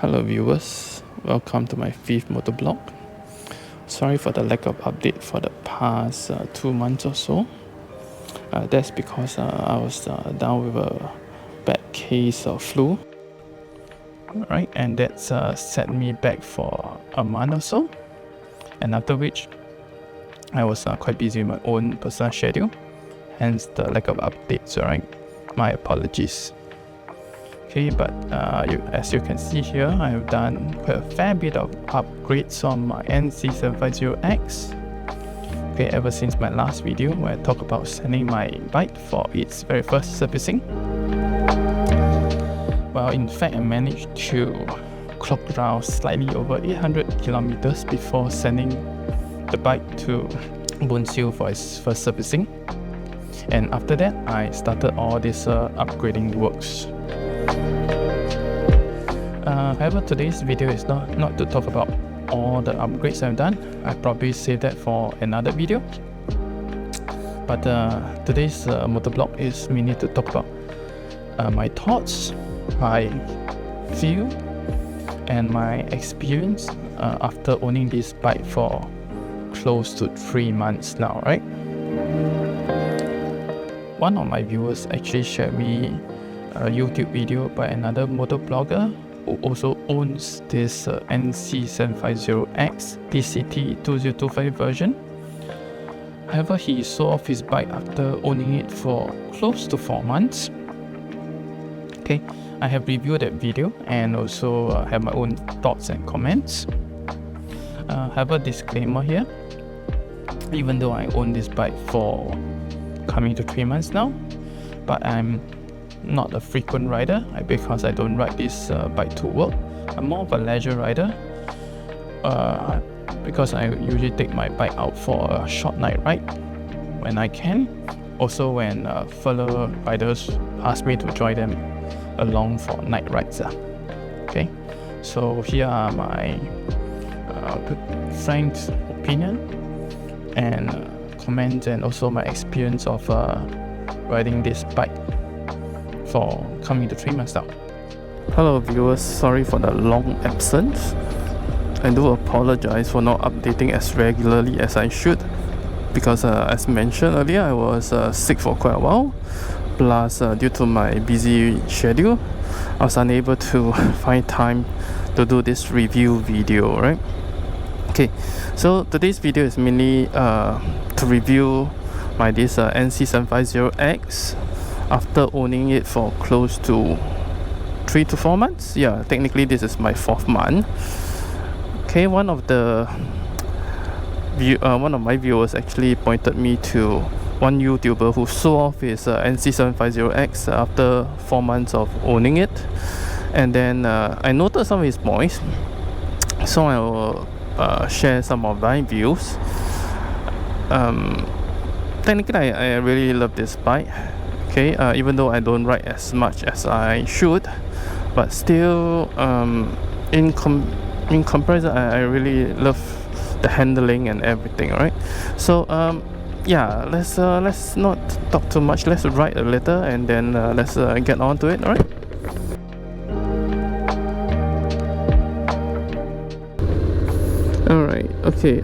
Hello viewers, welcome to my 5th motovlog. Sorry for the lack of update for the past 2 months or so. That's because I was down with a bad case of flu. Right, and that's set me back for a month or so. And after which, I was quite busy with my own personal schedule. Hence the lack of updates, alright? My apologies. Okay, but as you can see here, I have done quite a fair bit of upgrades on my NC750X. Okay, ever since my last video where I talked about sending my bike for its very first servicing. Well, in fact, I managed to clock around slightly over 800 kilometers before sending the bike to Bonsil for its first servicing. And after that, I started all this upgrading works. However, today's video is not to talk about all the upgrades I've done. I'll probably save that for another video. But today's motovlog is mainly to talk about my thoughts, my feel, and my experience after owning this bike for close to 3 months now, right? One of my viewers actually shared me a YouTube video by another motovlogger who also owns this NC750X DCT 2025 version. However, he sold off his bike after owning it for close to 4 months. Okay, I have reviewed that video and also have my own thoughts and comments. Have a disclaimer here. Even though I own this bike for coming to 3 months now, but I'm not a frequent rider because I don't ride this bike to work. I'm more of a leisure rider because I usually take my bike out for a short night ride when I can. Also when fellow riders ask me to join them along for night rides. Okay, so here are my frank opinion and comments and also my experience of riding this bike for coming to 3 months now. Hello viewers, sorry for the long absence. I do apologize for not updating as regularly as I should because as mentioned earlier, I was sick for quite a while. Plus due to my busy schedule, I was unable to find time to do this review video, right? Okay, so today's video is mainly to review my this NC750X after owning it for close to 3 to 4 months. Yeah, technically this is my 4th month. Okay, one of my viewers actually pointed me to one YouTuber who sold off his NC750X after 4 months of owning it, and then I noted some of his points, so I will share some of my views. Technically, I really love this bike. Okay, even though I don't ride as much as I should, but still, in comparison, I really love the handling and everything. Right? So, yeah, let's not talk too much. Let's ride a little, and then let's get on to it. All right. All right. Okay.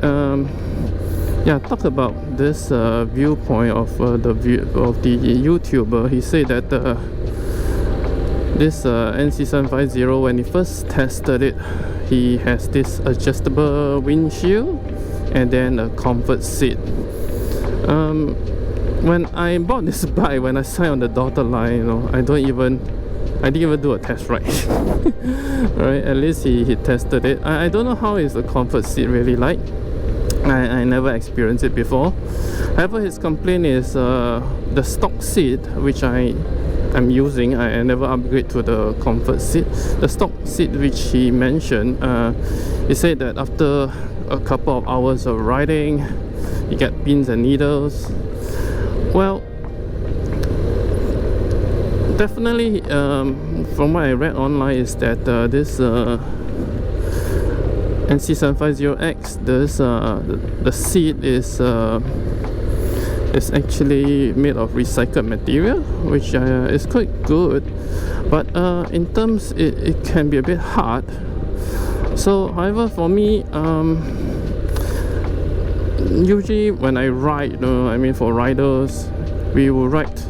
Yeah, talk about this viewpoint of the YouTuber. He said that this NC750, when he first tested it, he has this adjustable windshield and then a comfort seat. When I bought this bike, when I signed on the dotted line, you know, I didn't even do a test ride. Right? At least he tested it. I don't know how is the comfort seat really like. I never experienced it before. However, his complaint is the stock seat, which I am using. I never upgrade to the comfort seat. The stock seat which he mentioned, he said that after a couple of hours of riding, you get pins and needles. Well, definitely, from what I read online, is that this NC750X, the seat is It's actually made of recycled material, which is quite good, but in terms it can be a bit hard. So however, for me, usually when I ride, you know, I mean for riders, we will ride,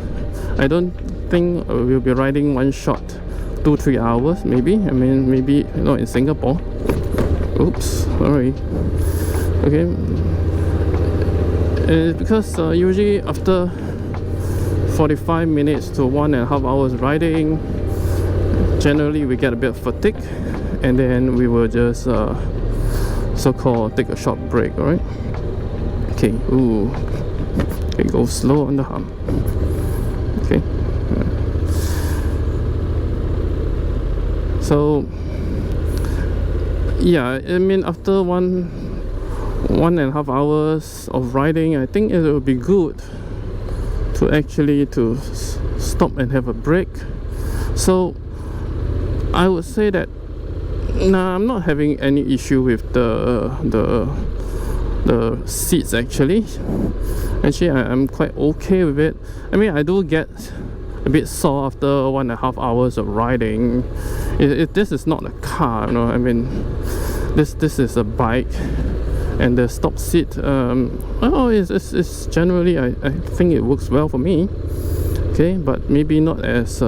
I don't think we'll be riding one shot 2-3 hours maybe. I mean maybe not in Singapore. Oops, sorry. Okay, because usually after 45 minutes to 1.5 hours riding, generally we get a bit of fatigue, and then we will just so-called take a short break. Alright, okay. Ooh, okay, go slow on the hump. Okay, so yeah, I mean after 1.5 hours of riding, I think it will be good to actually stop and have a break. So I would say that I'm not having any issue with the seats actually. I'm quite okay with it. I mean, I do get a bit sore after 1.5 hours of riding. This is not a car, you know. I mean, this is a bike, and the stock seat, it's generally, I think it works well for me. Okay, but maybe not as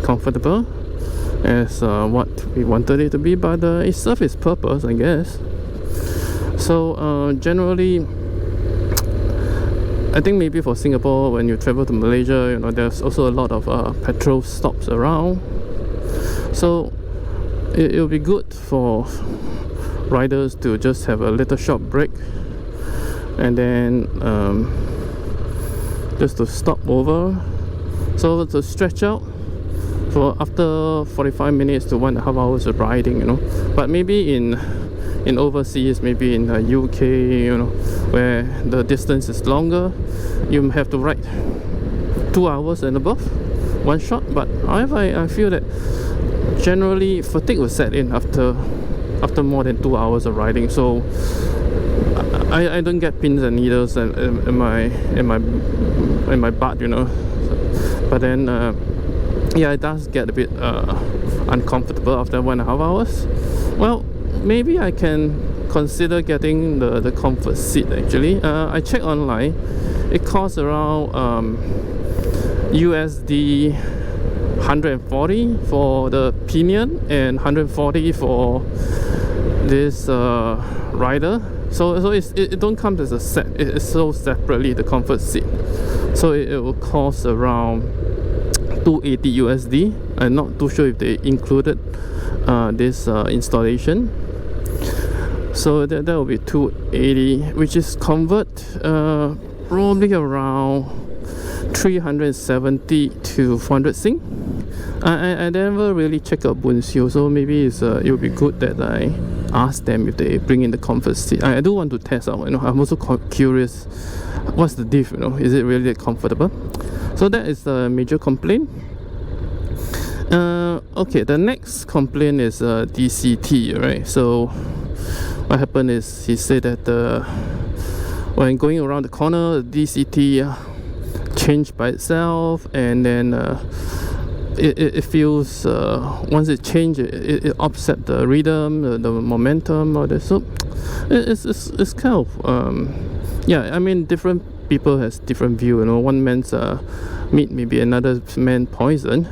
comfortable as what we wanted it to be, but it serves its purpose, I guess. So generally, I think maybe for Singapore, when you travel to Malaysia, you know, there's also a lot of petrol stops around. So it'll be good for riders to just have a little short break, and then just to stop over, so to stretch out for after 45 minutes to 1.5 hours of riding, you know. But maybe in overseas, maybe in the UK, you know, where the distance is longer, you have to ride 2 hours and above, one shot. But however, I feel that generally fatigue will set in after more than 2 hours of riding. So I don't get pins and needles in my butt, you know. But then yeah, it does get a bit uncomfortable after 1.5 hours. Well, maybe I can consider getting the comfort seat actually. I checked online, it costs around USD 140 for the pinion and 140 for this rider. So it don't come as a set, it is sold separately, the comfort seat. So it will cost around 280 USD. I'm not too sure if they included this installation. So that will be 280, which is convert probably around 370 to 400 Sing. I never really check out Bunsiu, so maybe it will be good that I ask them if they bring in the comfort seat. I do want to test out, you know. I'm also curious what's the diff, you know, is it really comfortable? So that is the major complaint. Okay, the next complaint is DCT, right? So what happened is he said that when going around the corner, the DCT changed by itself, and then it feels once it changes, it upset the rhythm, the momentum, or the so it's kind of yeah. I mean, different people has different view, you know. One man's meat, maybe another man poison.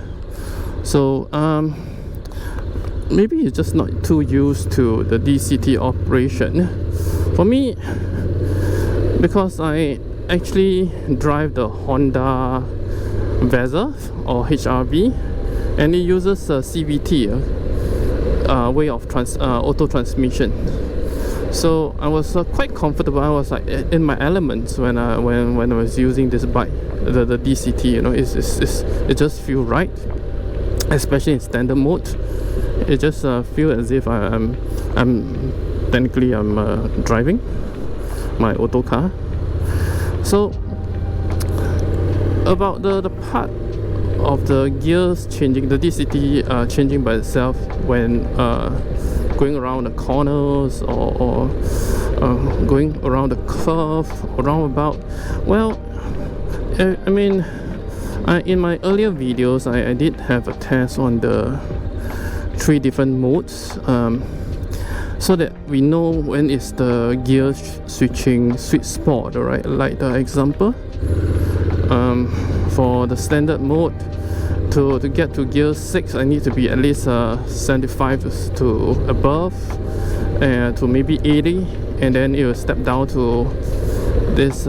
So maybe it's just not too used to the DCT operation. For me, because I actually drive the Honda Vezza or HRV, and it uses a CVT way of auto transmission. So I was quite comfortable. I was like in my elements when I was using this bike, the DCT. You know, it just feels right, especially in standard mode. It just feels as if I'm technically driving my auto car. So about the part of the gears changing, the DCT changing by itself when going around the corners or going around the curve, roundabout. Well, I mean, in my earlier videos, I did have a test on the 3 different modes, so that we know when is the gear switching sweet spot, alright? Like the example, for the standard mode, to get to gear 6, I need to be at least 75 to above, to maybe 80, and then it will step down to this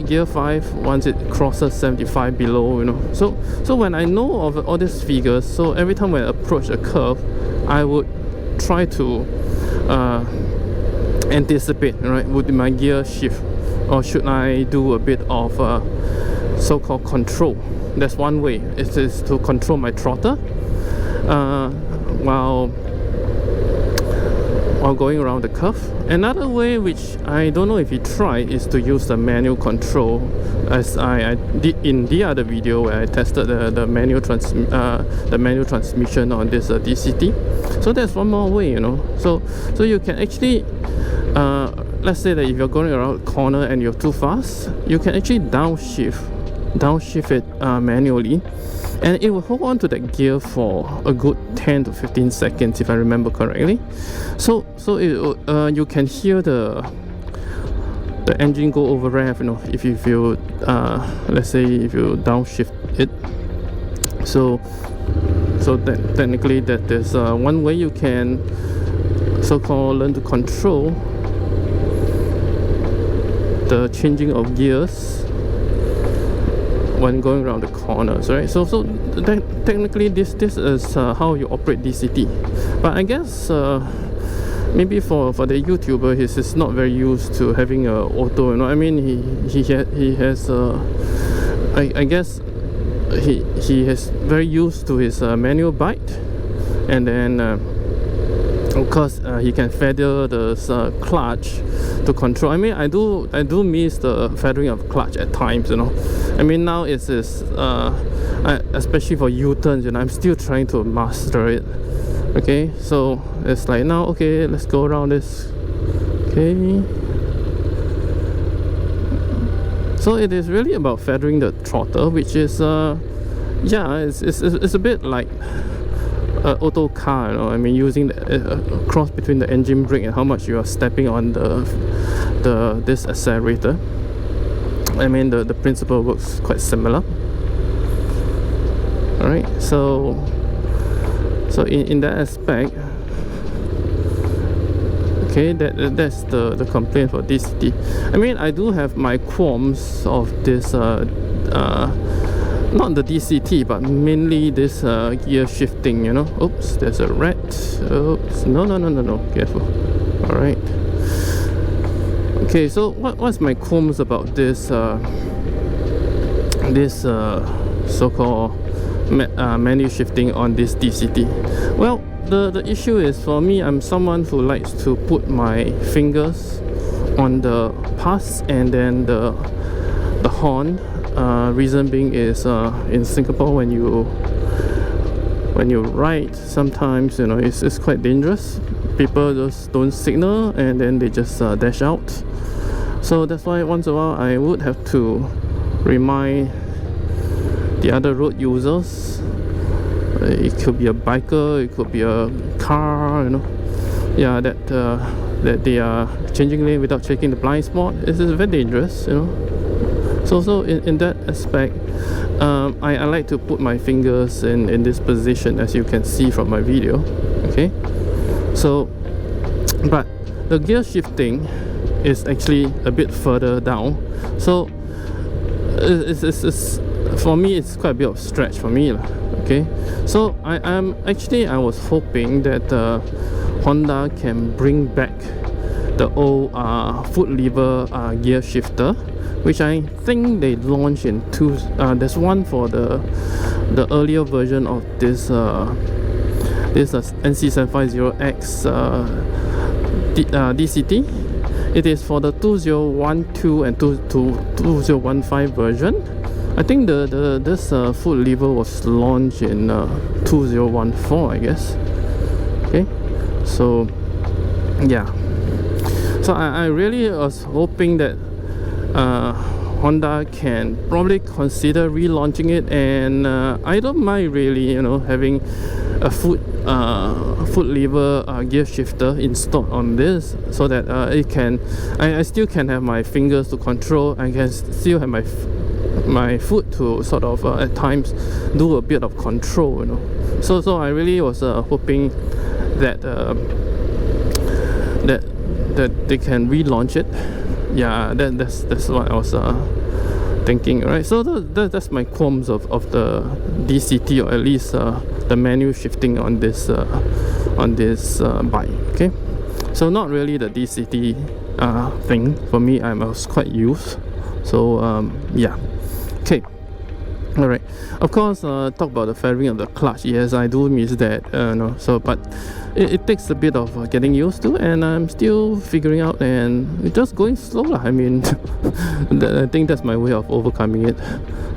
gear 5 once it crosses 75 below, you know. So when I know of all these figures, so every time when I approach a curve, I would try to anticipate, right? Would my gear shift, or should I do a bit of so-called control? That's one way. It is to control my throttle while going around the curve. Another way, which I don't know if you try, is to use the manual control, as I did in the other video where I tested the manual transmission on this DCT. So that's one more way, you know. So you can actually, let's say that if you're going around a corner and you're too fast, you can actually downshift it manually, and it will hold on to that gear for a good 10 to 15 seconds if I remember correctly. So you can hear the engine go over rev, you know, if you let's say if you downshift it. So technically that is one way you can so-called learn to control the changing of gears when going around the corners, right? So technically this is how you operate DCT. But I guess maybe for the YouTuber, he's not very used to having a auto, you know. I mean, he has I guess he has very used to his manual bike, and then of course he can feather the clutch to control. I mean, I do miss the feathering of clutch at times, you know. I mean, now it's especially for U-turns, you know, I'm still trying to master it. Okay, so it's like now, okay, let's go around this. Okay, so it is really about feathering the throttle, which is yeah, it's a bit like auto car, you know. I mean, using the cross between the engine brake and how much you are stepping on this accelerator. I mean, the principle works quite similar. Alright, so in that aspect, okay, that's the complaint for DCT. I mean, I do have my qualms of this not the DCT, but mainly this gear shifting, you know. Oops, there's a rat. Oops, no, careful. Alright. Okay, so what's my qualms about this so-called menu shifting on this DCT? Well, the issue is, for me, I'm someone who likes to put my fingers on the pass and then the horn. Reason being is in Singapore, when you ride, sometimes, you know, it's quite dangerous. People just don't signal and then they just dash out. So that's why once in a while I would have to remind the other road users. It could be a biker, it could be a car, you know, yeah, that they are changing lane without checking the blind spot. It is very dangerous, you know. So in that aspect, I like to put my fingers in this position, as you can see from my video. Okay, so but the gear shifting is actually a bit further down, so it's for me, it's quite a bit of stretch for me. Okay, so I was hoping that Honda can bring back the old foot lever gear shifter, which I think they launched in there's one for the earlier version of this NC750X DCT. It is for the 2012 and 2015 version. I think this foot lever was launched in 2014, I guess. Okay, so yeah, so I really was hoping that Honda can probably consider relaunching it, and I don't mind really, you know, having a foot lever gear shifter installed on this, so that it can I still can have my fingers to control. I can still have my foot to sort of at times do a bit of control, you know. So I really was hoping that that they can relaunch it. Yeah, that's what I was thinking, right? So that's my qualms of the DCT, or at least the manual shifting on this bike. Okay, so not really the DCT thing for me. I was quite used. So yeah, okay. Alright, of course, talk about the fairing of the clutch. Yes, I do miss that, no. So, but it takes a bit of getting used to, and I'm still figuring out, and it's just going slow lah. I mean, I think that's my way of overcoming it.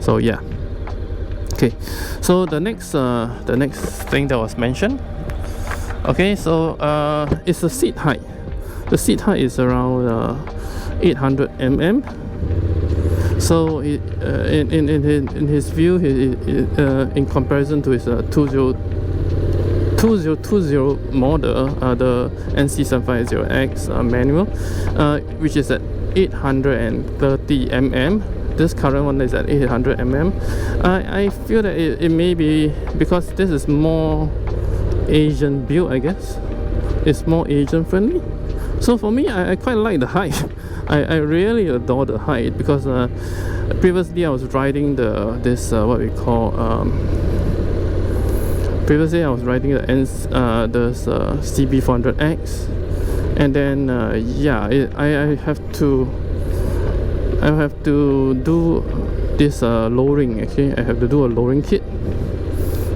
So yeah. Okay, so the next thing that was mentioned. Okay, so it's the seat height. The seat height is around 800 mm. So in his view, in comparison to his 2020 model, the NC750X manual, which is at 830 mm. This current one is at 800 mm. I feel that it may be because this is more Asian build, I guess. It's more Asian friendly. So for me, I quite like the height. I really adore the height, because previously I was riding this what we call previously I was riding the CB400X, and then yeah, I have to do this lowering. Actually, I have to do a lowering kit.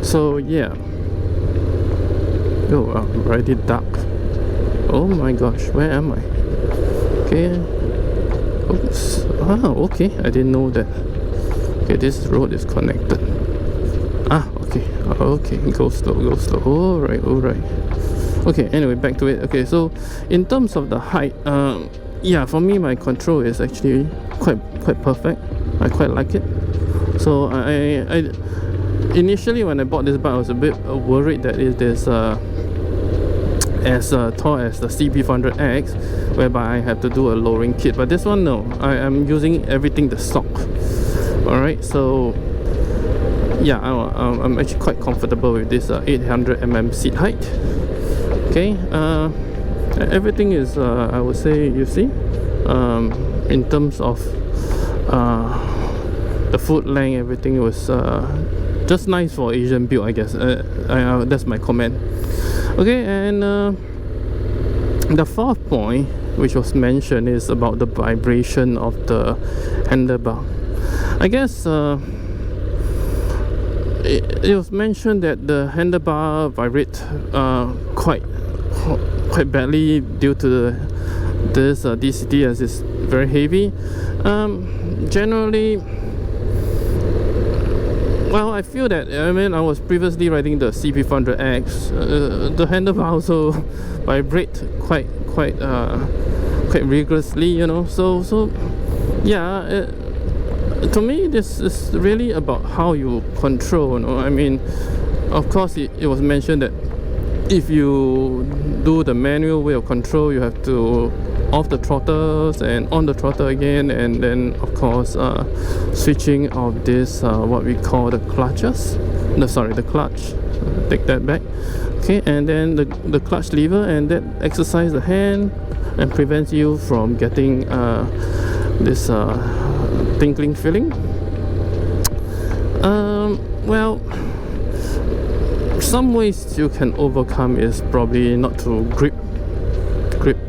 So yeah. Oh, already dark. Oh my gosh, where am I? Okay. Oops. Ah, okay. I didn't know that. Okay, this road is connected. Ah, okay. Okay, go slow, go slow. Alright, alright. Okay, anyway, back to it. Okay, so in terms of the height, yeah, for me, my control is actually quite perfect. I quite like it. So I initially, when I bought this bike, I was a bit worried that it is as tall as the CB400X, whereby I have to do a lowering kit. But this one, no, I am using everything the stock. Alright, so yeah, I'm actually quite comfortable with this 800 mm seat height. Okay, everything is I would say, you see, in terms of the foot length, everything was just nice for Asian build, I guess. That's my comment. Okay, and the fourth point, which was mentioned, is about the vibration of the handlebar. I guess it was mentioned that the handlebar vibrates quite badly due to this DCT, as it's very heavy. Generally, well, I feel that, I mean, I was previously riding the CB400X. The handlebar also vibrate quite rigorously, you know. So yeah, to me, this is really about how you control, you know. I mean, of course, it was mentioned that if you do the manual way of control, you have to off the throttles and on the throttle again, and then of course switching of this what we call the clutches. No, sorry, the clutch. Take that back. Okay, and then the clutch lever, and that exercise the hand and prevents you from getting this tinkling feeling. Well, some ways you can overcome is probably not to grip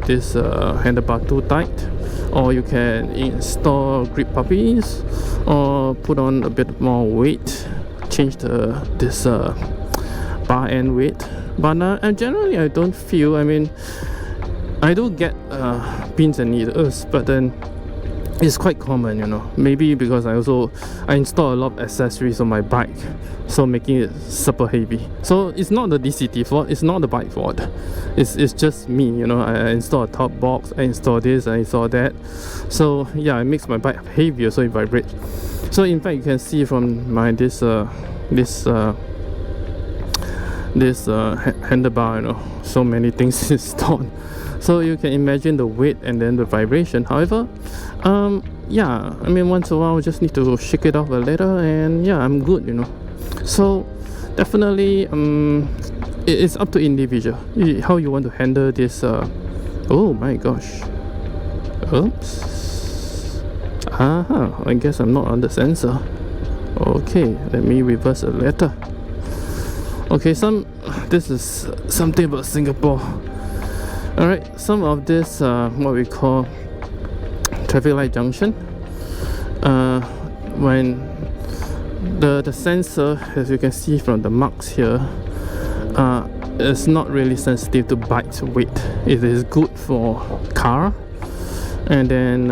this handlebar too tight, or you can install grip puppies, or put on a bit more weight, change this bar end weight. But generally, I don't feel, I mean, I do get pins and needles, but then it's quite common, you know. Maybe because I install a lot of accessories on my bike, so making it super heavy. So it's not the DCT fault, it's not the bike fault, it's just me, you know. I install a top box, I install this, I install that, so yeah, it makes my bike heavier, so it vibrates. So in fact, you can see from my this handlebar, you know, so many things installed, so you can imagine the weight and then the vibration. However, yeah, I mean, once in a while, I just need to shake it off a little, and yeah, I'm good, you know. So definitely, it's up to individual how you want to handle this. Oh my gosh, oops, I guess I'm not on the sensor. Okay, let me reverse a little. Okay, this is something about Singapore. Alright, some of this what we call traffic light junction, when the sensor, as you can see from the marks here, is not really sensitive to bike's weight. It is good for car, and then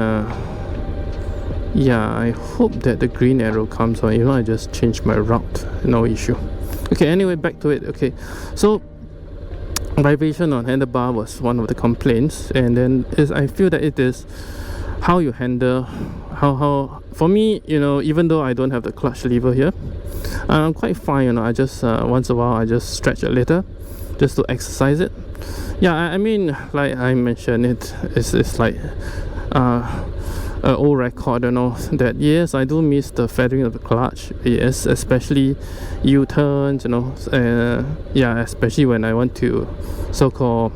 yeah, I hope that the green arrow comes on. You know, I just changed my route, no issue. Okay, anyway, back to it. Okay, so vibration on handlebar was one of the complaints, and then I feel that it is how you handle, how for me, you know, even though I don't have the clutch lever here, I'm quite fine, you know. I just once in a while I just stretch a little just to exercise it. Yeah, I mean, like I mentioned, it's like old record, you know, that yes, I do miss the feathering of the clutch, yes, especially U-turns, you know, yeah, especially when I want to so-called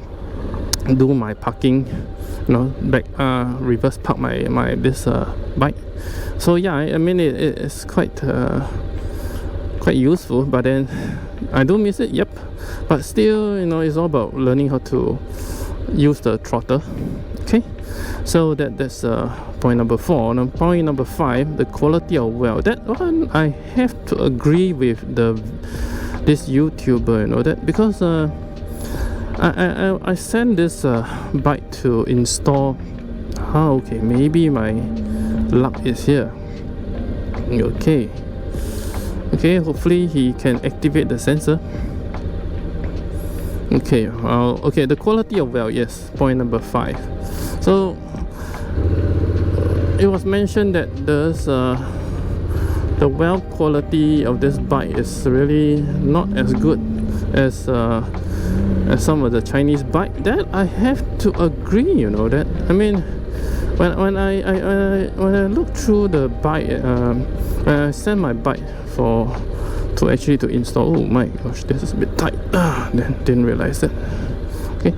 do my parking, you know, back reverse park my this bike. So yeah, I mean, it's quite useful, but then I do miss it, yep. But still, you know, it's all about learning how to use the throttle. Okay, so that's point number 4. Now, point number 5, the quality of weld. That one I have to agree with this YouTuber, you know, that because I sent this bike to install. Okay, maybe my luck is here. Okay, hopefully he can activate the sensor. Okay, okay, the quality of weld, yes, point number 5. So it was mentioned that there's the weld quality of this bike is really not as good as some of the Chinese bike. That I have to agree, you know, that I mean, when I look through the bike, when I send my bike to actually install. Oh my gosh, this is a bit tight. Then didn't realize that. Okay,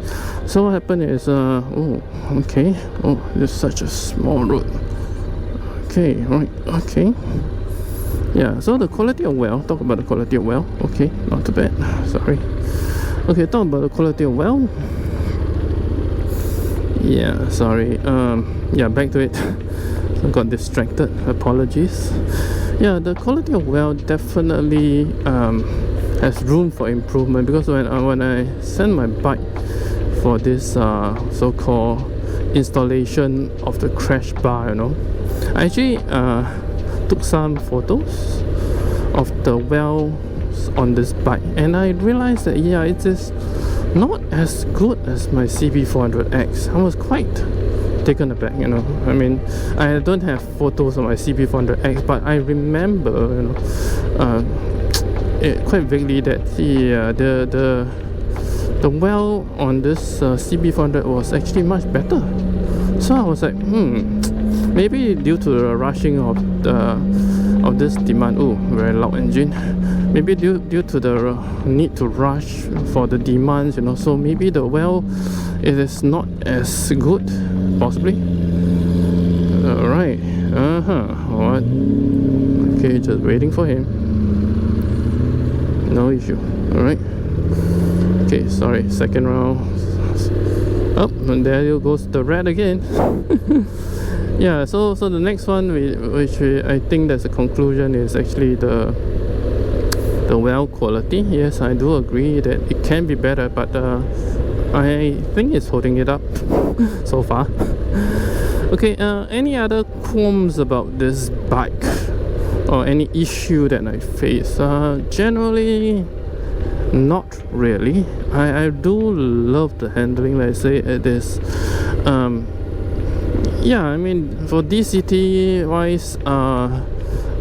so what happened is oh, okay, oh, it's such a small road. Okay, right, okay, yeah. So the quality of weld, talk about the quality of weld. Okay, not too bad, sorry. Okay, talk about the quality of weld. Yeah, sorry, yeah, back to it. I got distracted, apologies. Yeah, the quality of weld definitely has room for improvement, because when I send my bike for this so-called installation of the crash bar, you know, I actually took some photos of the welds on this bike, and I realized that yeah, it is not as good as my CB400X. I was quite taken aback, you know. I mean, I don't have photos of my CB400X, but I remember, you know, quite vaguely that the weld on this CB400 was actually much better. So I was like, maybe due to the rushing of this demand. Oh, very loud engine. Maybe due to the need to rush for the demands, you know. So maybe the weld it is not as good, possibly. Alright. What? Okay, just waiting for him. No issue. Alright. Okay, sorry, second round. Oh, and there goes the red again. Yeah, so the next one, which I think that's a conclusion, is actually the weld quality. Yes, I do agree that it can be better, but I think it's holding it up so far. Okay, any other qualms about this bike or any issue that I face? Generally, not really. I do love the handling, like I say. It is yeah, I mean, for DCT wise,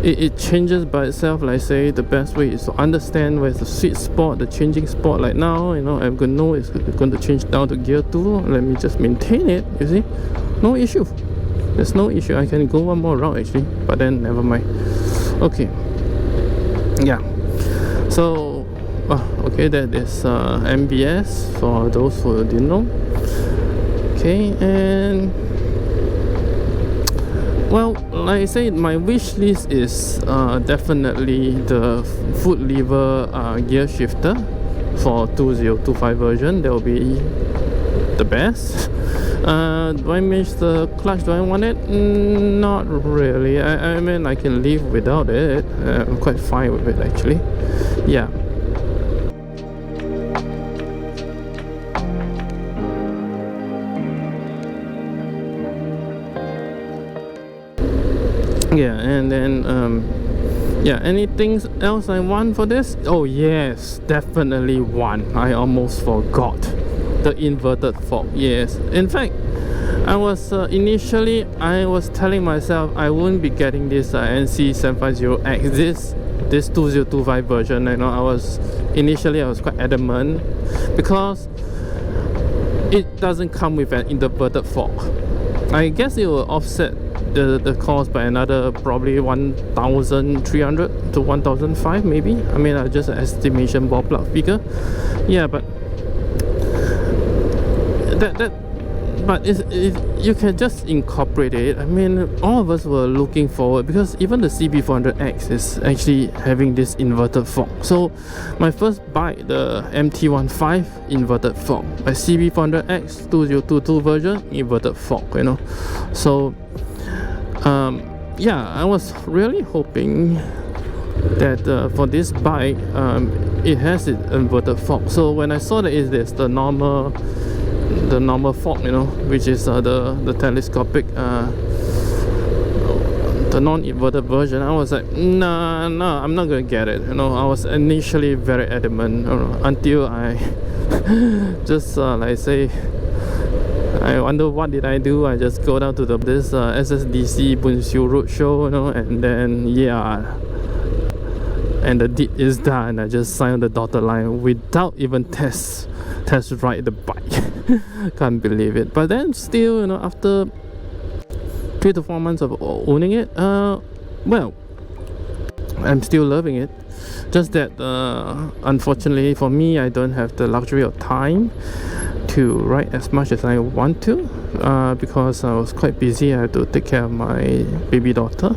it changes by itself. Like I say, the best way is to understand where's the sweet spot, the changing spot. Like now, you know, I'm gonna know it's going to change down to gear 2. Let me just maintain it, you see. No issue. There's no issue. I can go one more round actually, but then never mind. Okay, yeah, so okay, that is MBS for those who didn't know. Okay, and well, like I said, my wish list is definitely the foot lever gear shifter for 2025 version. That will be the best. Do I miss the clutch? Do I want it? Not really. I mean, I can live without it. I'm quite fine with it actually. Yeah. Yeah, and then yeah, anything else I want for this? Oh yes, definitely one. I almost forgot. The inverted fork. Yes, in fact, I was initially I was telling myself I wouldn't be getting this NC750X this 2025 version. You know, I was quite adamant because it doesn't come with an inverted fork. I guess it will offset the cost by another probably 1,300 to 1,500 maybe. I mean, just an estimation ballpark figure. Yeah, but but you can just incorporate it. I mean, all of us were looking forward because even the CB400X is actually having this inverted fork. So my first bike, the MT15 inverted fork, a CB400X 2022 version inverted fork, you know. So yeah, I was really hoping that for this bike it has its inverted fork. So when I saw that there's the normal fork, you know, which is the telescopic the non-inverted version, I was like, nah, I'm not gonna get it. You know, I was initially very adamant, you know, until I just like I say, I wonder what did I do. I just go down to this SSDC Bunsiu Roadshow, you know, and then yeah, and the deed is done. I just signed the dotted line without even test ride the bike. Can't believe it. But then still, you know, after 3 to 4 months of owning it, well, I'm still loving it. Just that unfortunately for me, I don't have the luxury of time to ride as much as I want to, because I was quite busy. I had to take care of my baby daughter,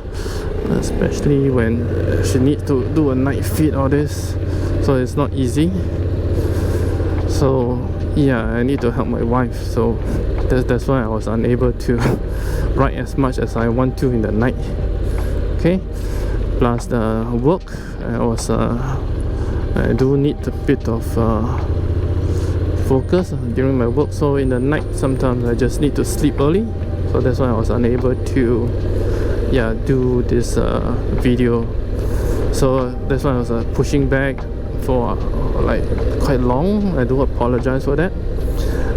especially when she needs to do a night feed, all this, so it's not easy. So yeah, I need to help my wife, so that's why I was unable to ride as much as I want to in the night. Okay, plus the work, I do need a bit of focus during my work, so in the night sometimes I just need to sleep early, so that's why I was unable to do this video. So that's why I was pushing back for like quite long. I do apologize for that.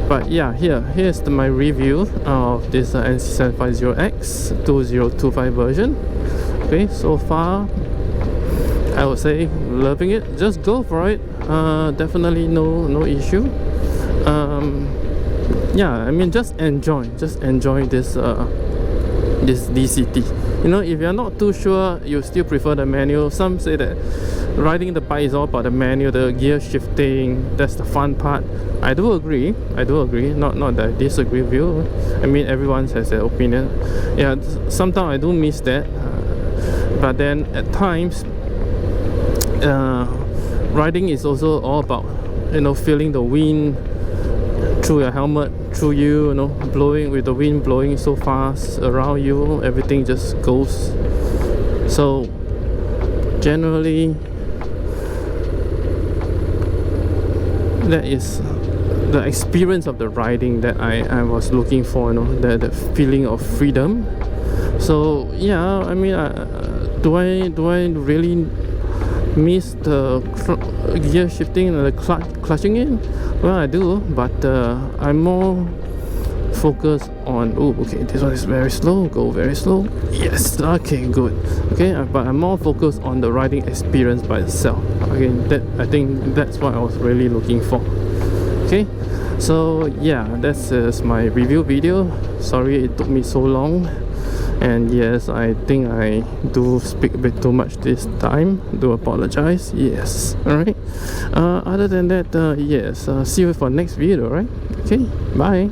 But yeah, here's my review of this NC750X 2025 version. Okay, so far I would say loving it. Just go for it. Definitely no issue. Yeah, I mean, just enjoy this this DCT. You know, if you're not too sure, you still prefer the manual. Some say that riding the bike is all about the manual, the gear shifting, that's the fun part. I do agree, not that I disagree with you. I mean, everyone has their opinion. Yeah, sometimes I do miss that, but then at times riding is also all about, you know, feeling the wind through your helmet, through you, you know, blowing with the wind blowing so fast around you, everything just goes. So generally that is the experience of the riding that I was looking for, you know, the feeling of freedom. So yeah, I mean, do I really miss the gear shifting and the clutching in? Well, I do, but I'm more focused on, oh, okay, this one is very slow, go very slow, yes, okay, good, okay, but I'm more focused on the riding experience by itself. Again, I think that's what I was really looking for. Okay, so yeah, that's my review video. Sorry it took me so long, and yes, I think I do speak a bit too much this time, do apologize. Yes, alright, other than that, yes, see you for next video, right? Okay, bye.